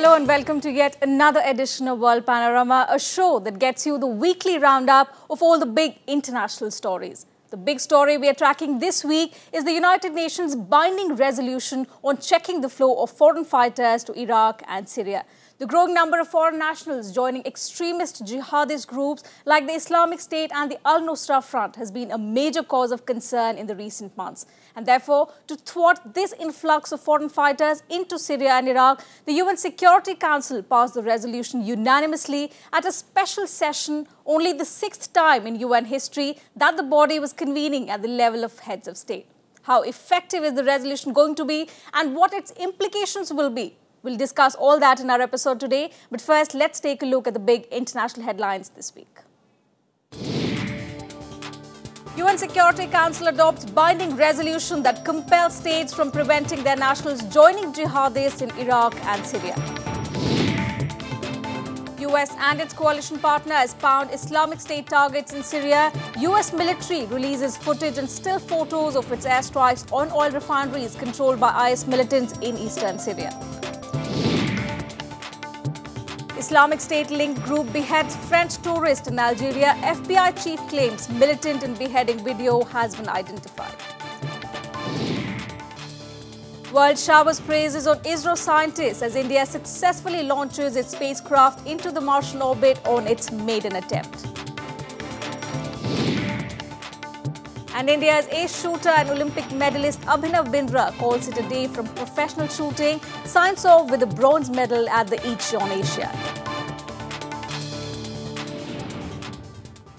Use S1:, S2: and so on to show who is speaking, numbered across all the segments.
S1: Hello and welcome to yet another edition of World Panorama, a show that gets you the weekly roundup of all the big international stories. The big story we are tracking this week is the United Nations binding resolution on checking the flow of foreign fighters to Iraq and Syria. The growing number of foreign nationals joining extremist jihadist groups like the Islamic State and the Al-Nusra Front has been a major cause of concern in the recent months. And therefore, to thwart this influx of foreign fighters into Syria and Iraq, the UN Security Council passed the resolution unanimously at a special session, only the 6th time in UN history that the body was convening at the level of heads of state. How effective is the resolution going to be and what its implications will be? We'll discuss all that in our episode today. But first, let's take a look at the big international headlines this week. UN Security Council adopts binding resolution that compels states from preventing their nationals joining jihadists in Iraq and Syria. US and its coalition partners pound Islamic State targets in Syria. US military releases footage and still photos of its airstrikes on oil refineries controlled by IS militants in eastern Syria. Islamic State-linked group beheads French tourist in Algeria. FBI chief claims militant in beheading video has been identified. World showers praises on ISRO scientists as India successfully launches its spacecraft into the Martian orbit on its maiden attempt. And India's ace shooter and Olympic medalist Abhinav Bindra calls it a day from professional shooting, signs off with a bronze medal at the Incheon Asia.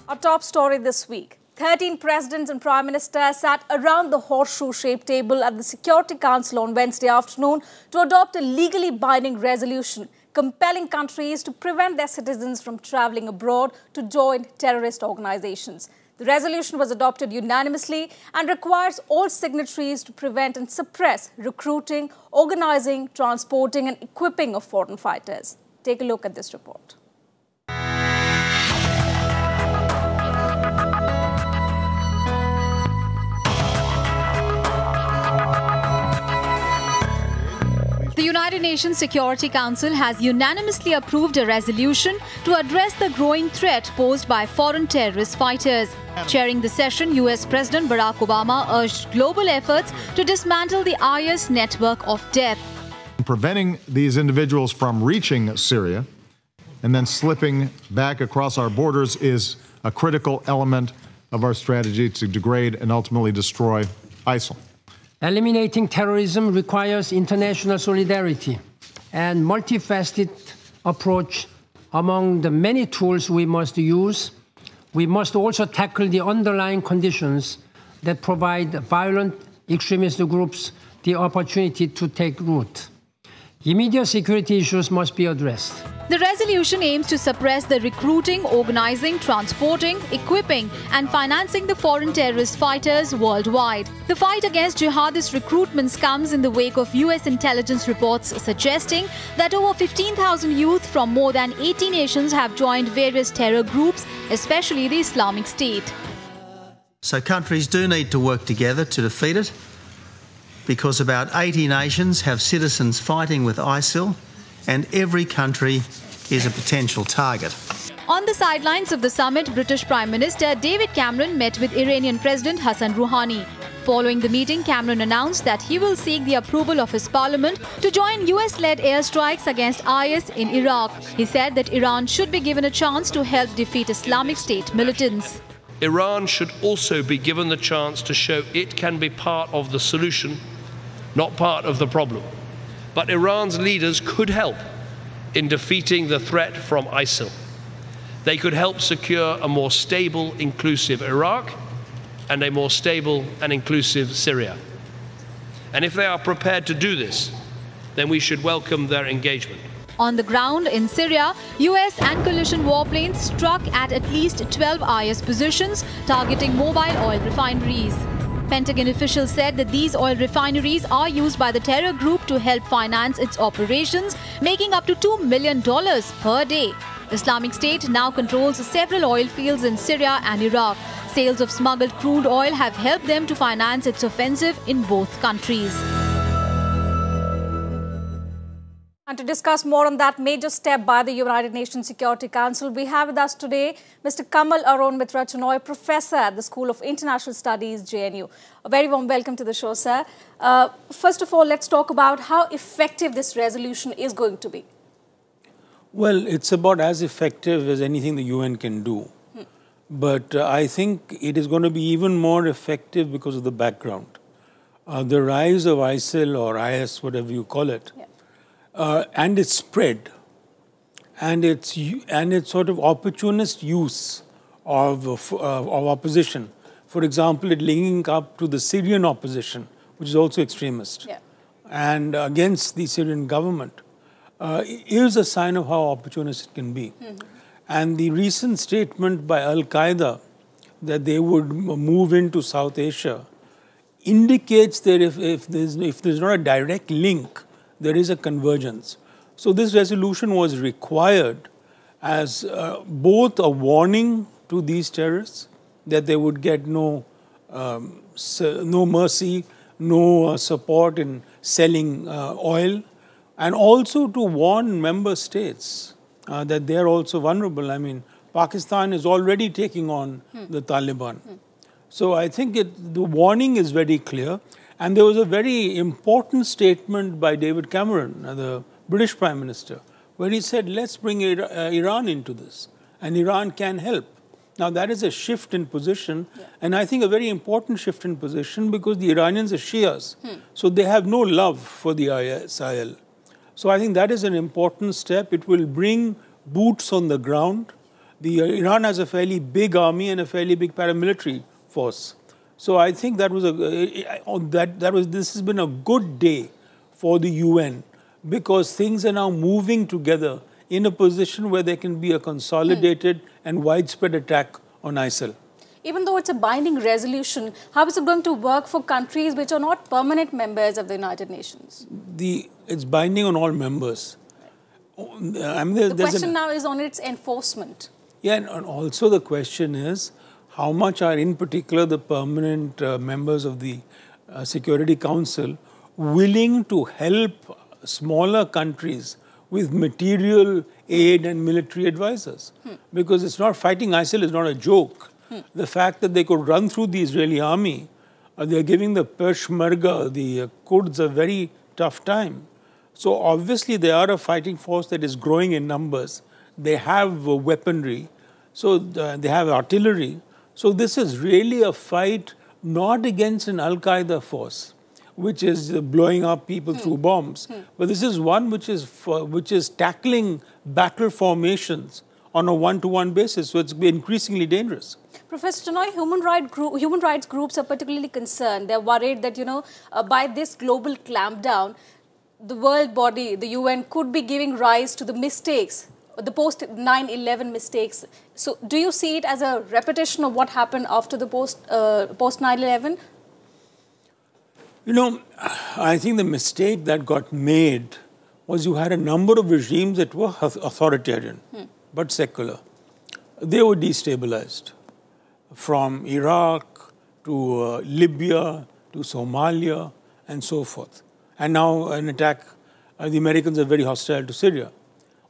S1: Our top story this week. 13 presidents and prime ministers sat around the horseshoe-shaped table at the Security Council on Wednesday afternoon to adopt a legally binding resolution compelling countries to prevent their citizens from travelling abroad to join terrorist organizations. The resolution was adopted unanimously and requires all signatories to prevent and suppress recruiting, organizing, transporting and equipping of foreign fighters. Take a look at this report.
S2: The United Nations Security Council has unanimously approved a resolution to address the growing threat posed by foreign terrorist fighters. Chairing the session, US President Barack Obama urged global efforts to dismantle the IS network of death.
S3: Preventing these individuals from reaching Syria and then slipping back across our borders is a critical element of our strategy to degrade and ultimately destroy ISIL.
S4: Eliminating terrorism requires international solidarity and multifaceted approach. Among the many tools we must use, we must also tackle the underlying conditions that provide violent extremist groups the opportunity to take root. Immediate security issues must be addressed.
S2: The resolution aims to suppress the recruiting, organizing, transporting, equipping and financing the foreign terrorist fighters worldwide. The fight against jihadist recruitments comes in the wake of US intelligence reports suggesting that over 15,000 youth from more than 80 nations have joined various terror groups, especially the Islamic State.
S5: So countries do need to work together to defeat it, because about 80 nations have citizens fighting with ISIL, and every country is a potential target.
S2: On the sidelines of the summit, British Prime Minister David Cameron met with Iranian President Hassan Rouhani. Following the meeting, Cameron announced that he will seek the approval of his parliament to join US-led airstrikes against IS in Iraq. He said that Iran should be given a chance to help defeat Islamic State militants.
S6: Iran should also be given the chance to show it can be part of the solution, not part of the problem. But Iran's leaders could help in defeating the threat from ISIL. They could help secure a more stable, inclusive Iraq and a more stable and inclusive Syria. And if they are prepared to do this, then we should welcome their engagement.
S2: On the ground in Syria, US and coalition warplanes struck at least 12 IS positions, targeting mobile oil refineries. Pentagon officials said that these oil refineries are used by the terror group to help finance its operations, making up to $2 million per day. Islamic State now controls several oil fields in Syria and Iraq. Sales of smuggled crude oil have helped them to finance its offensive in both countries.
S1: And to discuss more on that major step by the United Nations Security Council, we have with us today Mr. Kamal Aron Mitra Chenoy, Professor at the School of International Studies, JNU. A very warm welcome to the show, sir. First of all, let's talk about how effective this resolution is going to be.
S7: Well, it's about as effective as anything the UN can do. But I think it is going to be even more effective because of the background. The rise of ISIL or IS, whatever you call it, and its spread, and its sort of opportunist use of opposition. For example, it linking up to the Syrian opposition, which is also extremist, and against the Syrian government, is a sign of how opportunist it can be. And the recent statement by Al-Qaeda that they would move into South Asia indicates that if there's not a direct link, there is a convergence. So this resolution was required as both a warning to these terrorists that they would get no mercy, no support in selling oil, and also to warn member states that they are also vulnerable. I mean, Pakistan is already taking on the Taliban. So I think the warning is very clear. And there was a very important statement by David Cameron, the British Prime Minister, where he said, let's bring Iran into this, and Iran can help. Now, that is a shift in position, and I think a very important shift in position because the Iranians are Shias, so they have no love for the ISIL. So I think that is an important step. It will bring boots on the ground. Iran has a fairly big army and a fairly big paramilitary force. So I think that was this has been a good day for the UN because things are now moving together in a position where there can be a consolidated and widespread attack on ISIL.
S1: Even though it's a binding resolution, how is it going to work for countries which are not permanent members of the United Nations?
S7: It's binding on all members.
S1: The question now is on its enforcement.
S7: Yeah, and also the question is, how much are, in particular, the permanent members of the Security Council willing to help smaller countries with material aid and military advisors? Because it's not fighting ISIL is not a joke. The fact that they could run through the Israeli army, they're giving the Peshmerga, the Kurds, a very tough time. So obviously they are a fighting force that is growing in numbers. They have weaponry, so they have artillery. So this is really a fight not against an Al-Qaeda force, which is blowing up people through bombs, but this is one which is tackling battle formations on a one-to-one basis. So it's increasingly dangerous.
S1: Professor Chenoy, human rights groups are particularly concerned. They're worried that, by this global clampdown, the world body, the UN, could be giving rise to the mistakes, the post-9/11 mistakes. So do you see it as a repetition of what happened after the post-9/11?
S7: I think the mistake that got made was you had a number of regimes that were authoritarian, but secular. They were destabilized. From Iraq to Libya to Somalia and so forth. And now an attack, the Americans are very hostile to Syria,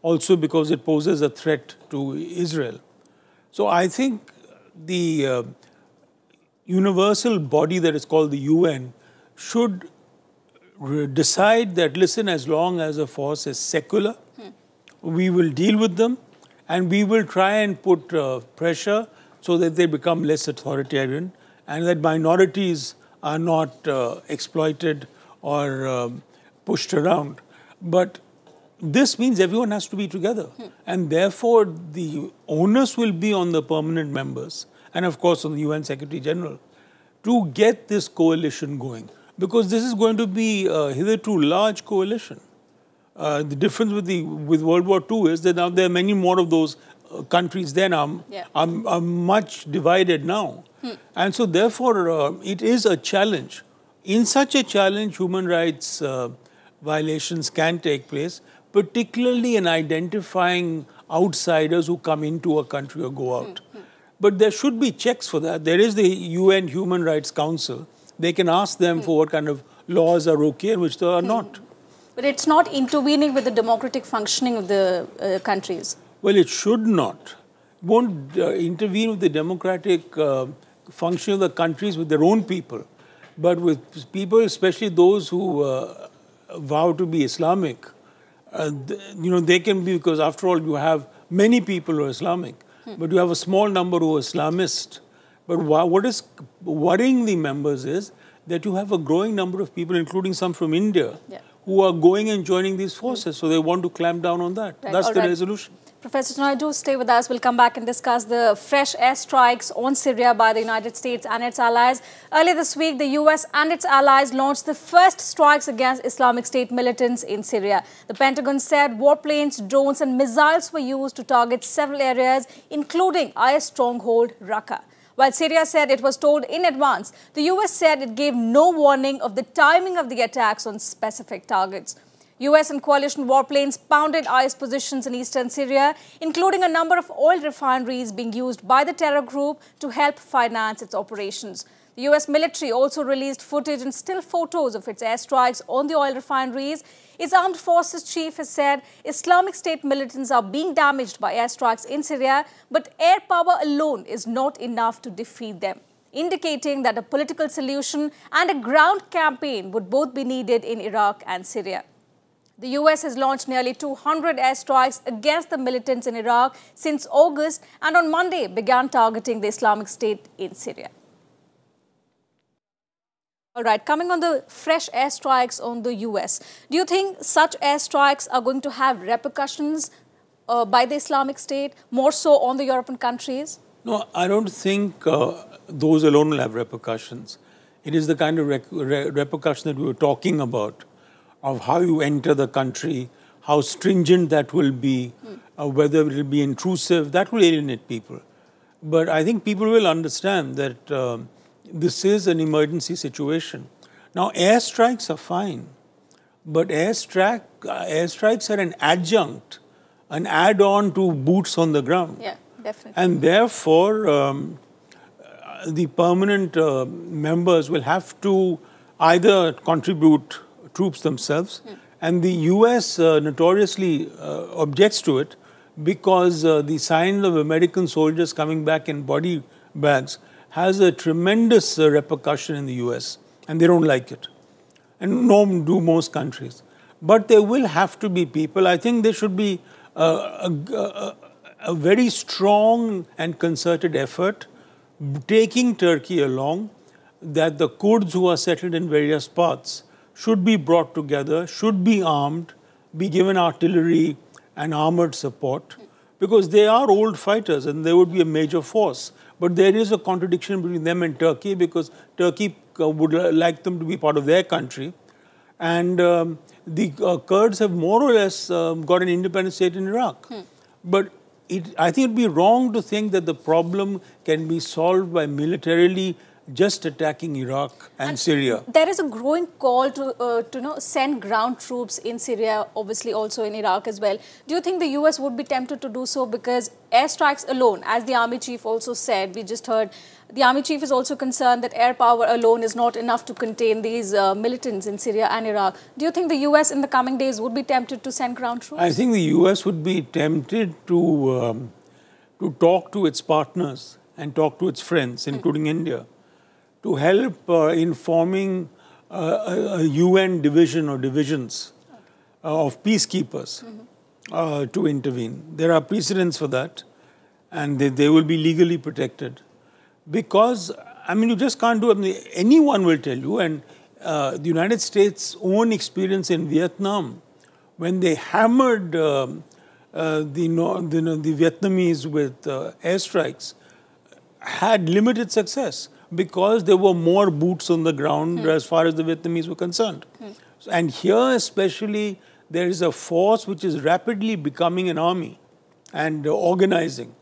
S7: also because it poses a threat to Israel. So I think the universal body that is called the UN should decide that, listen, as long as a force is secular, we will deal with them and we will try and put pressure so that they become less authoritarian and that minorities are not exploited or pushed around. But this means everyone has to be together. And therefore, the onus will be on the permanent members and, of course, on the UN Secretary General to get this coalition going. Because this is going to be a hitherto large coalition. The difference with World War II is that now there are many more of those countries then are much divided now. And so therefore it is a challenge. In such a challenge, human rights violations can take place, particularly in identifying outsiders who come into a country or go out. But there should be checks for that. There is the UN Human Rights Council. They can ask them for what kind of laws are okay and which are not.
S1: But it's not intervening with the democratic functioning of the countries.
S7: Well, it should not. It won't intervene with the democratic function of the countries with their own people, but with people, especially those who vow to be Islamic. They can be, because after all, you have many people who are Islamic, but you have a small number who are Islamist. But what is worrying the members is that you have a growing number of people, including some from India, who are going and joining these forces. So they want to clamp down on that. Right. That's the resolution.
S1: Professor Chenoy, do stay with us. We'll come back and discuss the fresh airstrikes on Syria by the United States and its allies. Earlier this week, the US and its allies launched the first strikes against Islamic State militants in Syria. The Pentagon said warplanes, drones and missiles were used to target several areas, including IS stronghold Raqqa. While Syria said it was told in advance, the US said it gave no warning of the timing of the attacks on specific targets. US and coalition warplanes pounded IS positions in eastern Syria, including a number of oil refineries being used by the terror group to help finance its operations. The US military also released footage and still photos of its airstrikes on the oil refineries. Its armed forces chief has said Islamic State militants are being damaged by airstrikes in Syria, but air power alone is not enough to defeat them, indicating that a political solution and a ground campaign would both be needed in Iraq and Syria. The US has launched nearly 200 airstrikes against the militants in Iraq since August and on Monday began targeting the Islamic State in Syria. All right, coming on the fresh airstrikes on the US, do you think such airstrikes are going to have repercussions by the Islamic State, more so on the European countries?
S7: No, I don't think those alone will have repercussions. It is the kind of repercussion that we were talking about, of how you enter the country, how stringent that will be, whether it will be intrusive, that will alienate people. But I think people will understand that this is an emergency situation. Now, airstrikes are fine, but airstrikes are an adjunct, an add-on to boots on the ground.
S1: Yeah, definitely.
S7: And therefore, the permanent members will have to either contribute troops themselves, and the US notoriously objects to it because the sign of American soldiers coming back in body bags has a tremendous repercussion in the US, and they don't like it, and nor do most countries. But there will have to be people. I think there should be a very strong and concerted effort taking Turkey along, that the Kurds who are settled in various parts should be brought together, should be armed, be given artillery and armored support, because they are old fighters and they would be a major force. But there is a contradiction between them and Turkey, because Turkey would like them to be part of their country. And the Kurds have more or less got an independent state in Iraq. But I think it would be wrong to think that the problem can be solved by militarily just attacking Iraq and Syria.
S1: There is a growing call to send ground troops in Syria, obviously also in Iraq as well. Do you think the US would be tempted to do so? Because airstrikes alone, as the army chief also said, we just heard, the army chief is also concerned that air power alone is not enough to contain these militants in Syria and Iraq. Do you think the US in the coming days would be tempted to send ground troops?
S7: I think the US would be tempted to talk to its partners and talk to its friends, including India, to help in forming a UN division or divisions of peacekeepers to intervene. There are precedents for that, and they will be legally protected. Because, I mean, you just can't do it. Anyone will tell you, and the United States' own experience in Vietnam, when they hammered the Vietnamese with airstrikes, had limited success, because there were more boots on the ground as far as the Vietnamese were concerned. And here especially, there is a force which is rapidly becoming an army and organizing.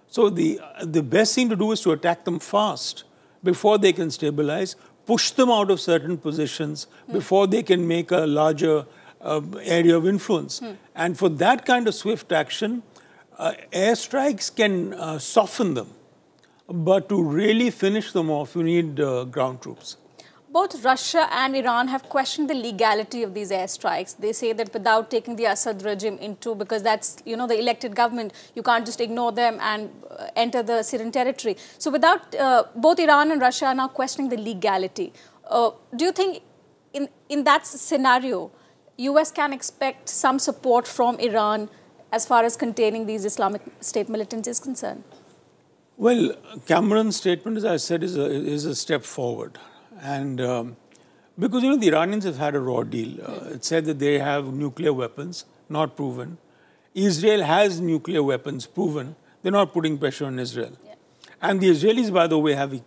S7: So the best thing to do is to attack them fast before they can stabilize, push them out of certain positions before they can make a larger area of influence. And for that kind of swift action, airstrikes can soften them. But to really finish them off, you need ground troops.
S1: Both Russia and Iran have questioned the legality of these airstrikes. They say that without taking the Assad regime into, because that's, the elected government, you can't just ignore them and enter the Syrian territory. So without, both Iran and Russia are now questioning the legality. Do you think in that scenario, US can expect some support from Iran as far as containing these Islamic State militants is concerned?
S7: Well, Cameron's statement, as I said, is a step forward. And because, the Iranians have had a raw deal. It said that they have nuclear weapons, not proven. Israel has nuclear weapons, proven. They're not putting pressure on Israel. Yeah. And the Israelis, by the way, have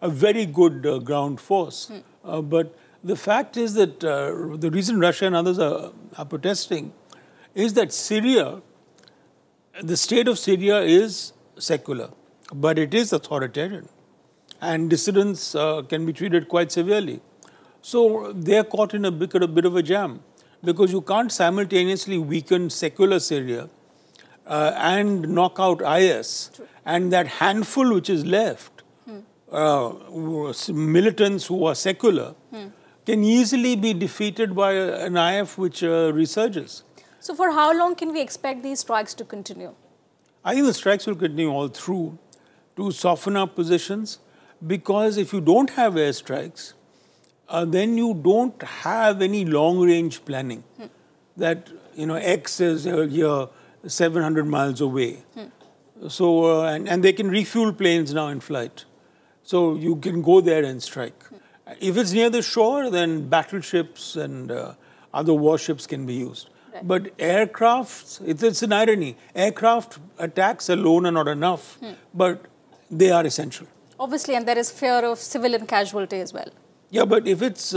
S7: a very good ground force. But the fact is that the reason Russia and others are protesting is that Syria, the state of Syria is secular, but it is authoritarian. And dissidents can be treated quite severely. So they're caught in a bit of a jam, because you can't simultaneously weaken secular Syria and knock out IS. True. And that handful which is left, militants who are secular, can easily be defeated by an IF which resurges.
S1: So for how long can we expect these strikes to continue?
S7: I think the strikes will continue all through to soften up positions. Because if you don't have airstrikes, then you don't have any long-range planning. That, X is here 700 miles away. So, and they can refuel planes now in flight. So you can go there and strike. If it's near the shore, then battleships and other warships can be used. Right. But aircrafts, it's an irony. Aircraft attacks alone are not enough, but they are essential.
S1: Obviously, and there is fear of civilian casualty as well.
S7: Yeah, but if it's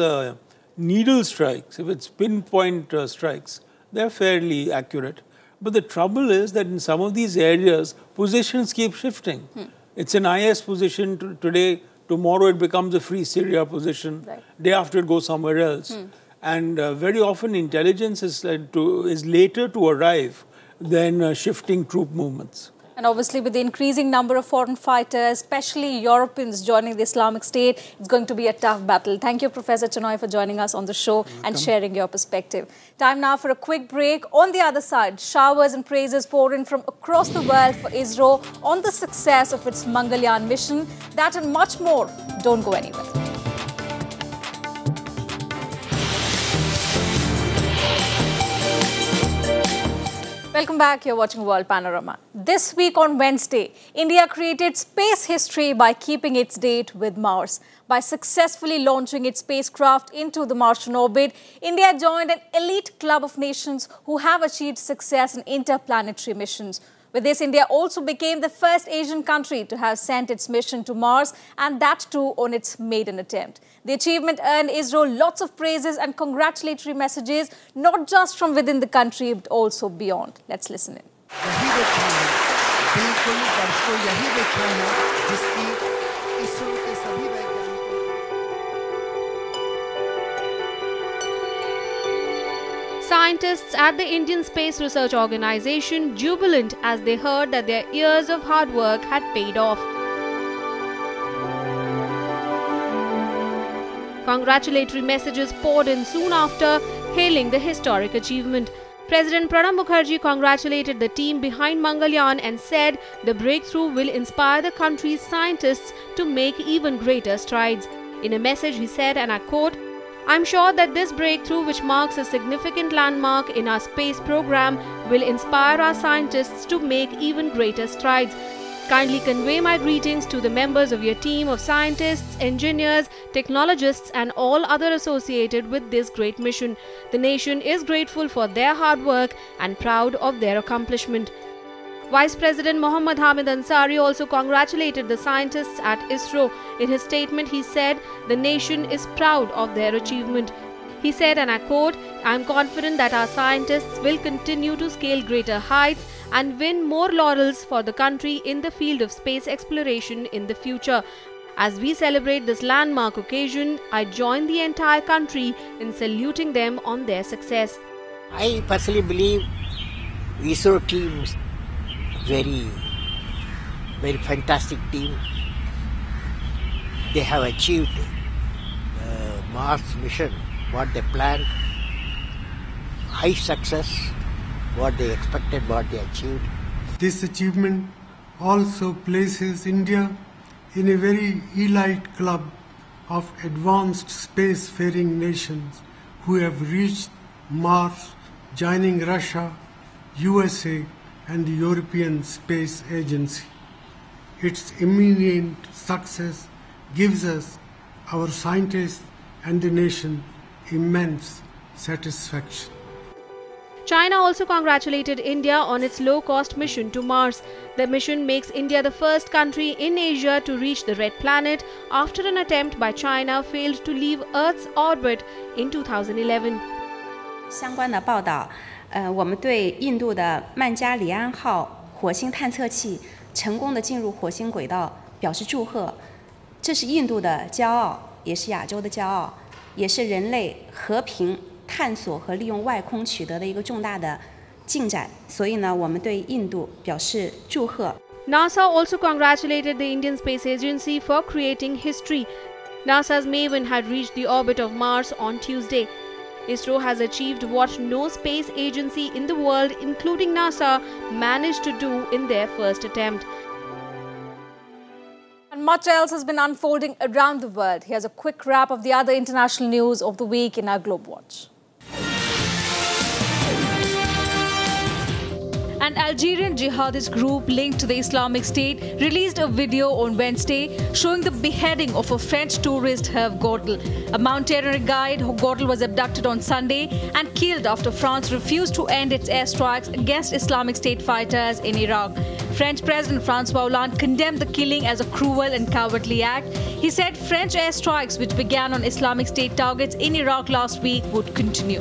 S7: needle strikes, if it's pinpoint strikes, they're fairly accurate. But the trouble is that in some of these areas, positions keep shifting. It's an IS position today, tomorrow it becomes a Free Syria position, right. Day after it goes somewhere else. And very often intelligence is later to arrive than shifting troop movements.
S1: And obviously, with the increasing number of foreign fighters, especially Europeans joining the Islamic State, it's going to be a tough battle. Thank you, Professor Chenoy, for joining us on the show and sharing your perspective. Time now for a quick break. On the other side, showers and praises pour in from across the world for ISRO on the success of its Mangalyaan mission. That and much more. Don't go anywhere. Welcome back. You're watching World Panorama. This week on Wednesday, India created space history by keeping its date with Mars. By successfully launching its spacecraft into the Martian orbit, India joined an elite club of nations who have achieved success in interplanetary missions. With this, India also became the first Asian country to have sent its mission to Mars, and that too on its maiden attempt. The achievement earned ISRO lots of praises and congratulatory messages, not just from within the country, but also beyond. Let's listen in.
S2: Scientists at the Indian Space Research Organization jubilant as they heard that their years of hard work had paid off. Congratulatory messages poured in soon after, hailing the historic achievement. President Pranab Mukherjee congratulated the team behind Mangalyaan and said the breakthrough will inspire the country's scientists to make even greater strides. In a message, he said, and I quote, "I'm sure that this breakthrough, which marks a significant landmark in our space program, will inspire our scientists to make even greater strides. Kindly convey my greetings to the members of your team of scientists, engineers, technologists and all other associated with this great mission. The nation is grateful for their hard work and proud of their accomplishment." Vice President Mohammad Hamid Ansari also congratulated the scientists at ISRO. In his statement, he said, "The nation is proud of their achievement." He said, and I quote, "I'm confident that our scientists will continue to scale greater heights and win more laurels for the country in the field of space exploration in the future. As we celebrate this landmark occasion, I join the entire country in saluting them on their success."
S8: I personally believe ISRO team is very fantastic team. They have achieved Mars mission, what they planned, high success, what they expected, what they achieved.
S9: This achievement also places India in a very elite club of advanced spacefaring nations who have reached Mars, joining Russia, USA, and the European Space Agency. Its imminent success gives us, our scientists and the nation, immense satisfaction.
S10: China also congratulated India on its low-cost mission to Mars. The mission makes India the first country in Asia to reach the Red Planet after an attempt by China failed to leave Earth's orbit in 2011.
S11: 相关的报道，我们对印度的曼加里安号火星探测器成功的进入火星轨道表示祝贺。这是印度的骄傲，也是亚洲的骄傲，也是人类和平探索和利用外空取得的一个重大的进展。所以呢，我们对印度表示祝贺。
S10: NASA also congratulated the Indian Space Agency for creating history. NASA's Maven had reached the orbit of Mars on Tuesday. ISRO has achieved what no space agency in the world, including NASA, managed to do in their first attempt.
S1: And much else has been unfolding around the world. Here's a quick wrap of the other international news of the week in our Globe Watch. An Algerian jihadist group linked to the Islamic State released a video on Wednesday showing the beheading of a French tourist, Hervé Gordel. A mountaineering guide, Gordel was abducted on Sunday and killed after France refused to end its airstrikes against Islamic State fighters in Iraq. French President François Hollande condemned the killing as a cruel and cowardly act. He said French airstrikes, which began on Islamic State targets in Iraq last week, would continue.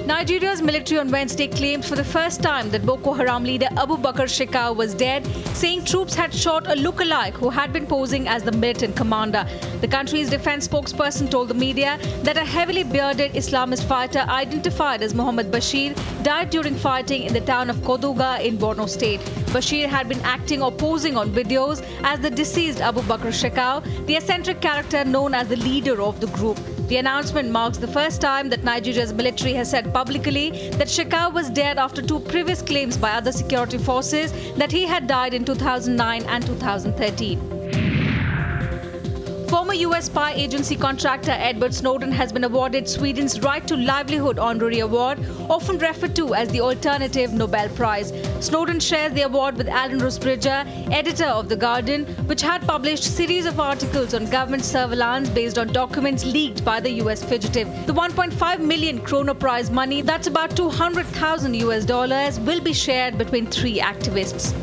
S1: Nigeria's military on Wednesday claimed for the first time that Boko Haram leader Abu Bakr Shekau was dead, saying troops had shot a lookalike who had been posing as the militant commander. The country's defense spokesperson told the media that a heavily bearded Islamist fighter identified as Mohammed Bashir died during fighting in the town of Koduga in Borno State. Bashir had been acting or posing on videos as the deceased Abu Bakr Shekau, the eccentric character known as the leader of the group. The announcement marks the first time that Nigeria's military has said publicly that Shekau was dead after two previous claims by other security forces that he had died in 2009 and 2013. Former US spy agency contractor Edward Snowden has been awarded Sweden's Right to Livelihood Honorary Award, often referred to as the Alternative Nobel Prize. Snowden shares the award with Alan Rusbridger, editor of The Guardian, which had published a series of articles on government surveillance based on documents leaked by the US fugitive. The 1.5 million kroner prize money, that's about $200,000 will be shared between three activists.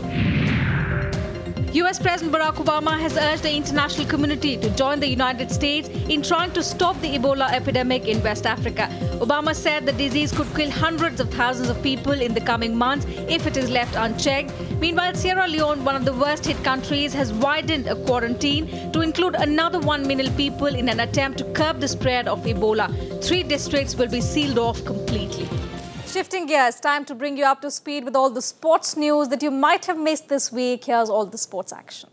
S1: US President Barack Obama has urged the international community to join the United States in trying to stop the Ebola epidemic in West Africa. Obama said the disease could kill hundreds of thousands of people in the coming months if it is left unchecked. Meanwhile, Sierra Leone, one of the worst-hit countries, has widened a quarantine to include another 1 million people in an attempt to curb the spread of Ebola. 3 districts will be sealed off completely. Shifting gears, time to bring you up to speed with all the sports news that you might have missed this week. Here's all the sports action.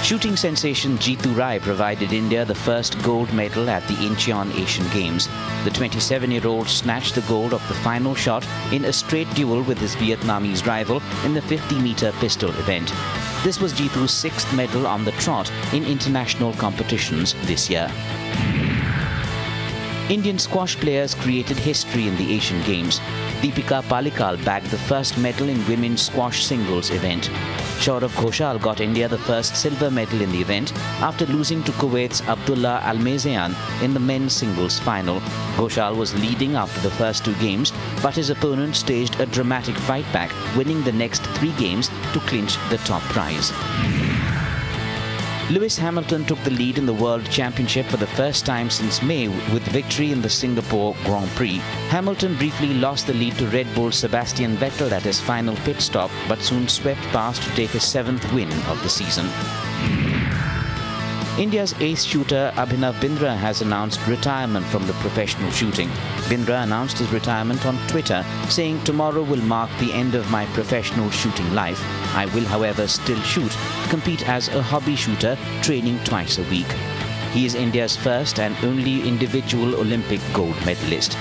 S12: Shooting sensation Jeetu Rai provided India the first gold medal at the Incheon Asian Games. The 27-year-old snatched the gold of the final shot in a straight duel with his Vietnamese rival in the 50-meter pistol event. This was Jeetu's 6th medal on the trot in international competitions this year. Indian squash players created history in the Asian Games. Deepika Palikal bagged the first medal in women's squash singles event. Saurav Ghoshal got India the first silver medal in the event after losing to Kuwait's Abdullah Almezean in the men's singles final. Ghoshal was leading after the first 2 games, but his opponent staged a dramatic fight back, winning the next 3 games to clinch the top prize. Lewis Hamilton took the lead in the World Championship for the first time since May with victory in the Singapore Grand Prix. Hamilton briefly lost the lead to Red Bull's Sebastian Vettel at his final pit stop, but soon swept past to take his 7th win of the season. India's ace shooter Abhinav Bindra has announced retirement from the professional shooting. Bindra announced his retirement on Twitter, saying, "Tomorrow will mark the end of my professional shooting life. I will, however, still shoot, compete as a hobby shooter, training twice a week. He is India's first and only individual Olympic gold medalist.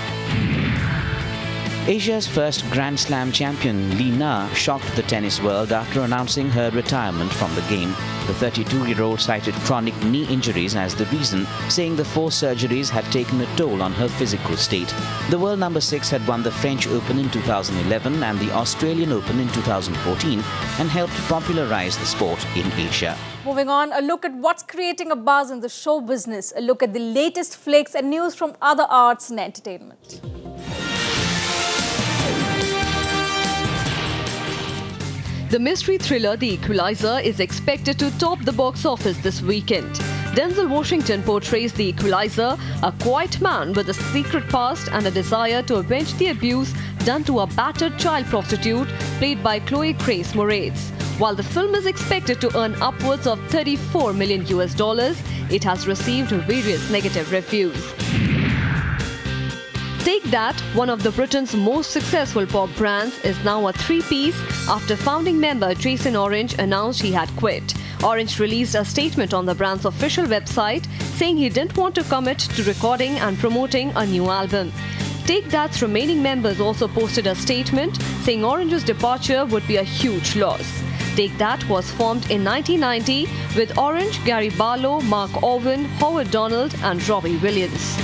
S12: Asia's first Grand Slam champion, Teena Jha, shocked the tennis world after announcing her retirement from the game. The 32-year-old cited chronic knee injuries as the reason, saying the 4 surgeries had taken a toll on her physical state. The world number 6 had won the French Open in 2011 and the Australian Open in 2014 and helped popularize the sport in Asia.
S1: Moving on, a look at what's creating a buzz in the show business, a look at the latest flicks and news from other arts and entertainment.
S13: The mystery thriller The Equalizer is expected to top the box office this weekend. Denzel Washington portrays the Equalizer, a quiet man with a secret past and a desire to avenge the abuse done to a battered child prostitute played by Chloe Grace Moretz. While the film is expected to earn upwards of $34 million, it has received various negative reviews. Take That, one of the Britain's most successful pop brands, is now a 3-piece after founding member Jason Orange announced he had quit. Orange released a statement on the brand's official website saying he didn't want to commit to recording and promoting a new album. Take That's remaining members also posted a statement saying Orange's departure would be a huge loss. Take That was formed in 1990 with Orange, Gary Barlow, Mark Owen, Howard Donald and Robbie Williams.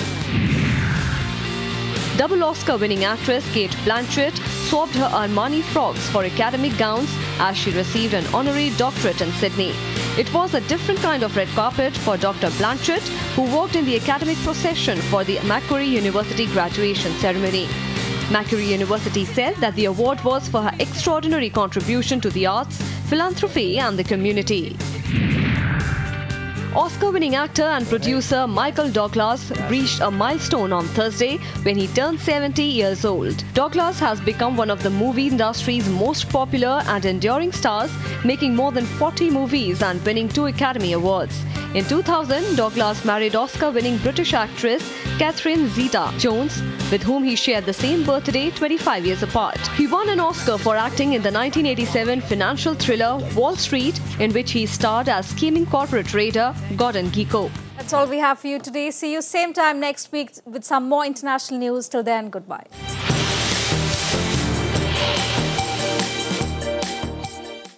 S13: Double Oscar-winning actress Cate Blanchett swapped her Armani frocks for academic gowns as she received an honorary doctorate in Sydney. It was a different kind of red carpet for Dr. Blanchett, who walked in the academic procession for the Macquarie University graduation ceremony. Macquarie University said that the award was for her extraordinary contribution to the arts, philanthropy and the community. Oscar-winning actor and producer Michael Douglas reached a milestone on Thursday when he turned 70 years old. Douglas has become one of the movie industry's most popular and enduring stars, making more than 40 movies and winning 2 Academy Awards. In 2000, Douglas married Oscar-winning British actress Catherine Zeta-Jones, with whom he shared the same birthday 25 years apart. He won an Oscar for acting in the 1987 financial thriller Wall Street, in which he starred as scheming corporate raider Gordon Gekko.
S1: That's all we have for you today. See you same time next week with some more international news. Till then, goodbye.